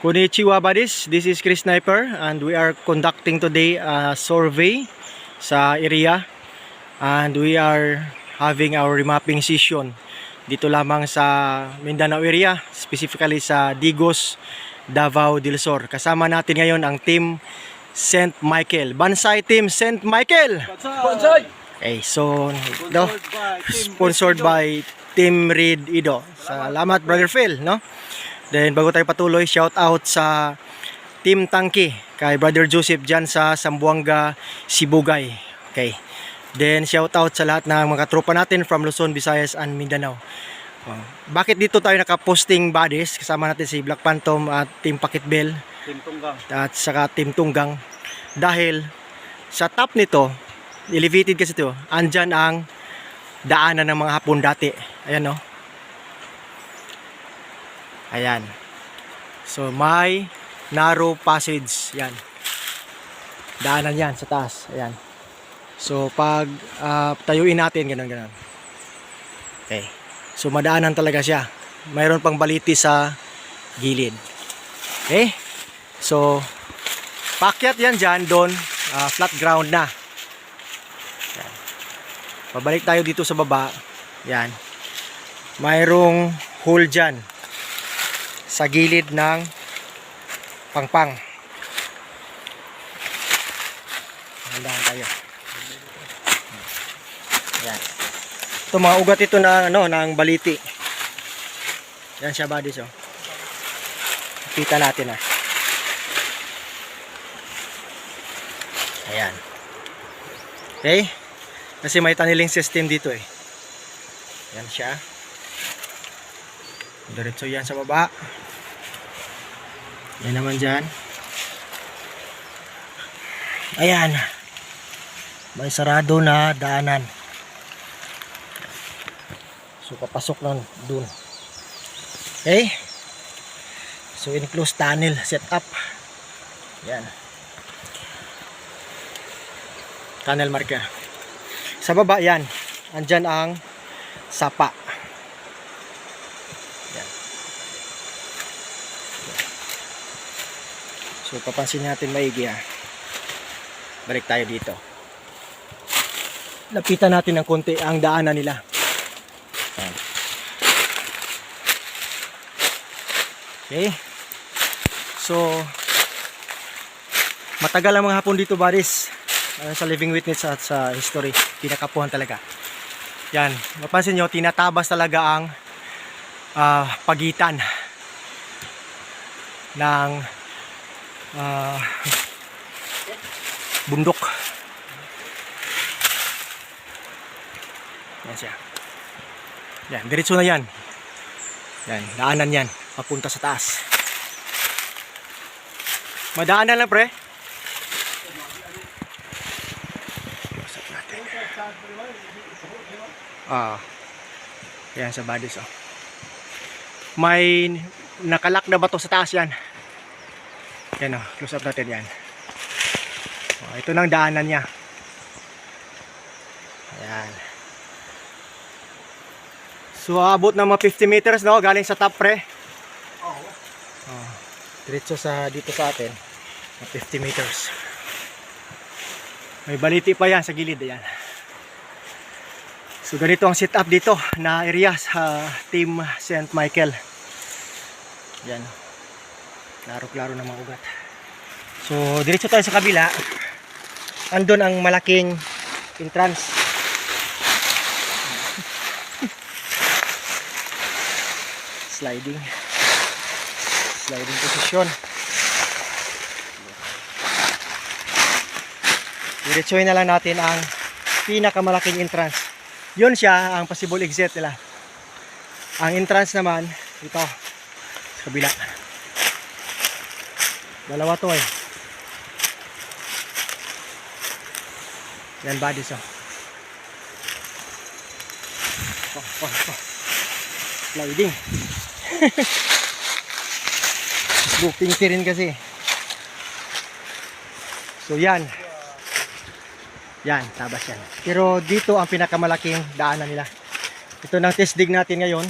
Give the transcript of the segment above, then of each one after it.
Konnichiwa buddies, this is Chris Sniper and we are conducting today a survey sa area and we are having our remapping session dito lamang sa Mindanao area, specifically sa Digos, Davao del Sur. Kasama natin ngayon ang team St. Michael, Bansay Team St. Michael. Bansay! Okay, so sponsored by Team Reed Ido. Salamat Brother Phil, no? Then bago tayo patuloy, shout out sa Team Tangki kay Brother Joseph dyan sa Sambuanga, Sibugay. Okay. Then shout out sa lahat ng mga tropa natin from Luzon, Visayas and Mindanao. Bakit dito tayo naka-posting buddies? Kasama natin si Black Phantom at Team Pakitbel, Team Tunggang at saka Team Tunggang. Dahil sa top nito, elevated kasi ito, andyan ang daanan ng mga Hapon dati. Ayan, no? Ayan. So may narrow passage yan. Daanan yan sa taas. Ayan. So pag tayuin natin ganun. Okay. So madaanan talaga siya. Mayroon pang baliti sa gilid. Okay? So paakyat yan dyan doon, flat ground na. Ayan. Pabalik tayo dito sa baba. Yan. Mayroong hole dyan sa gilid ng pangpang. Handahan tayo. Ayan. Ito mga ugat ito na ng baliti. Yan siya buddies, oh. Kita natin ah. Ayan. Okay? Kasi may tunneling system dito eh. Yan siya. Diretso yan sa baba. Yan naman dyan. Ayan. May sarado na daanan. So papasok na dun. Okay. So enclosed tunnel setup. Yan. Tunnel marker. Sa baba yan. Andyan ang sapa. So papansin natin maigi ha. Balik tayo dito. Lapitan natin ng konti ang daanan nila. Ayan. Okay. So matagal ang mga Hapon dito buddies. Sa living witness at sa history. Pinakapuhan talaga. Yan. Mapansin nyo, tinatabas talaga ang pagitan ng bundok. Yan siya. Yan, diretso na yan. Yan, daanan yan papunta sa taas. Madaanan lang pre. Yan sa bodies, oh. May nakalak na bato sa taas yan. Yan, oh, close up natin yan. Ito nang daanan niya. Ayan. So abot na mga 50 meters, no, galing sa top pre. Diretso sa dito sa atin, 50 meters. May baliti pa yan sa gilid, ayan. So ganito ang setup dito na area sa Team St. Michael. Yan. Klaro-klaro na mga ugat. So diretso tayo sa kabila. Andun ang malaking entrance. Sliding position. Diretsohin na lang natin ang pinakamalaking entrance. Yun siya ang possible exit nila. Ang entrance naman ito sa kabila. Dalawa to eh. Yan bodies, oh. sliding. Booking rin kasi. So yan. Yan, tabas yan. Pero dito ang pinakamalaking daanan nila. Ito nang test dig natin ngayon.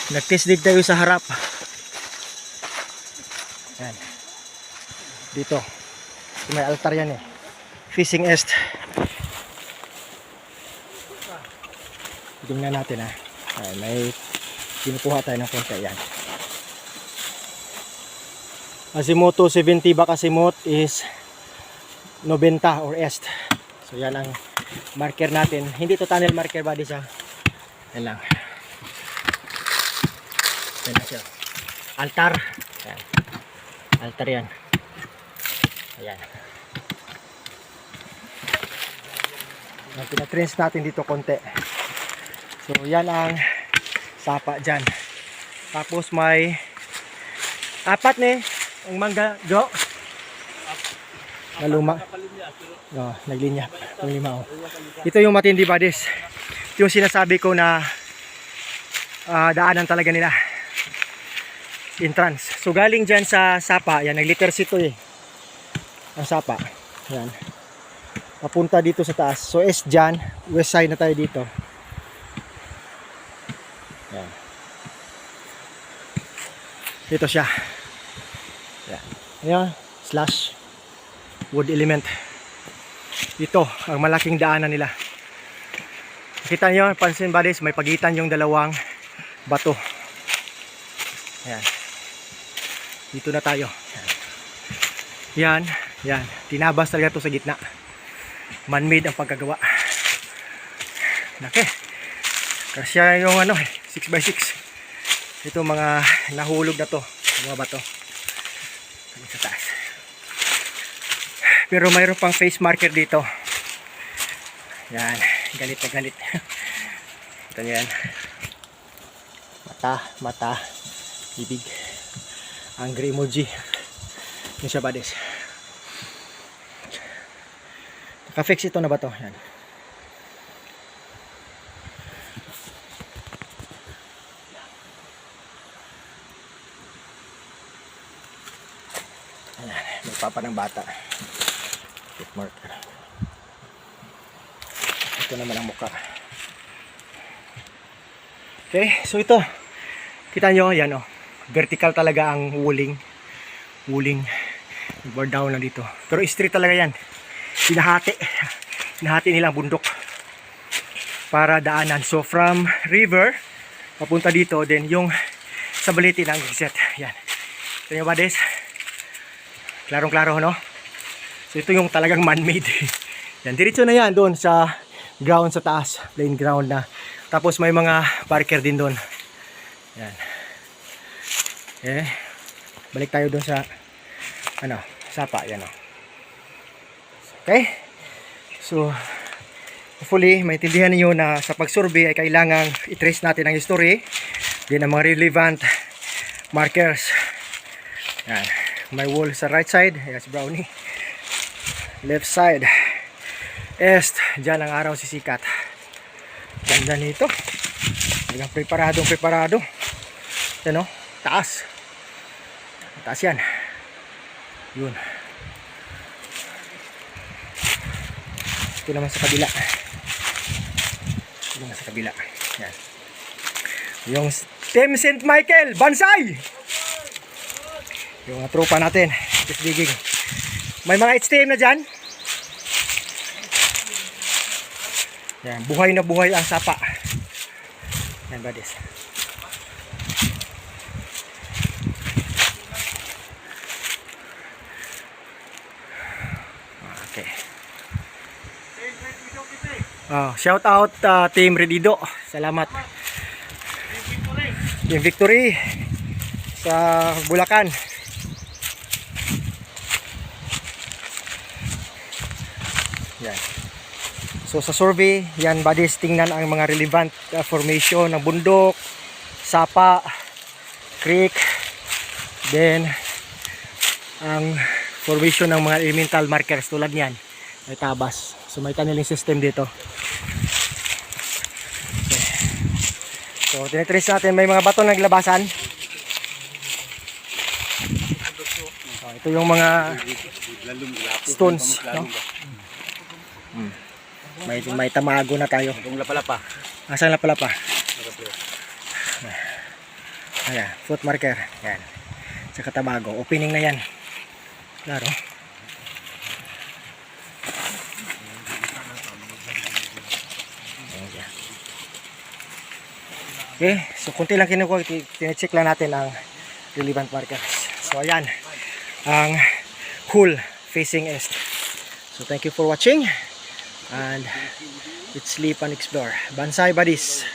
Nag-test dig tayo sa harap. Yan. Dito. May altar yan eh. Facing east. Tingnan natin ha. Ay, may kinukuha tayo ng konti yan. Azimuth 70 back azimuth is 90 or east. So yan ang marker natin. Hindi to tunnel marker ba siya? Yan lang. Yan na siya. Altar. Yan. Altar yan. Ayan. Pinatrace natin dito konti. So yan ang sapa dyan. Tapos may apat ang mangga jo na luma. No, naglinya. Yung lima, oh. Ito yung matindi buddies. Yung sinasabi ko na daanan talaga nila. Entrance. So galing dyan sa sapa, yan nagliter sito eh. Ang sapa. Yan. Papunta dito sa taas. So east dyan, west side na tayo dito. Yan. Dito siya. Yan. Ayan, slash wood element. Ito ang malaking daanan nila. Kita nyo, pansin buddies, may pagitan yung dalawang bato. Ayan. Dito na tayo. Yan, yan. Tinabas talaga ito sa gitna. Man-made ang pagkagawa. Laki. Kasi yung 6x6. Ito mga nahulog na to. Mga bato. Sa taas. Pero mayroon pang face marker dito. Yan. Galit na galit. Ito yan. Mata. Bibig. Angry emoji. Yun siya buddies. Naka-fix ito na ba to? Yan. Ayan. May papa ng bata. Tip marker. Ito naman ang mukha. Okay. So ito. Kita nyo. Yan o. Vertical talaga ang wuling board down na dito, pero straight talaga yan. Hinahati nila ang bundok para daanan. So from river papunta dito, then yung stability ng set. Yan. Ito yung buddies, klarong klaro no. So ito yung talagang man-made. Yan, diretso na yan doon sa ground sa taas, plain ground na. Tapos may mga barker din doon. Yan. Okay. Balik tayo doon sa sapa, yan o. Okay? So, hopefully, maintindihan niyo na sa pag-survey ay kailangang i-trace natin ang history, din ang mga relevant markers. Yan. May wall sa right side, yes, brownie. Left side, east, dyan ang araw sisikat. Ganda nito. Preparado. Yan o, taas. Taas yan. Yun. Ito naman sa kabila. Yan. Yung Team St. Michael Bansay. Yung tropa natin. Just digging. May mga HTM na dyan. Yan. Buhay na buhay ang sapa. Yan buddies. Shout out Team Redido. Salamat. Team Victory sa Bulacan. Yan. So sa survey, yan buddies, tingnan ang mga relevant formation ng bundok, sapa, creek, then ang formation ng mga elemental markers tulad niyan. May tabas. So may tunneling system dito. Okay. So, tinitrace natin. May mga bato naglabasan. So, ito yung mga stones, no? May tamago na tayo. Kung lapalapa. Asan na pala pa? Ayan, foot marker. Yan. Saka tamago. Opening na yan. Klaro. Okay, so kunti lang kinukuha, tine-check lang natin ang relevant markers. So ayan, ang hole facing east. So thank you for watching and let's sleep and explore. Bansay buddies.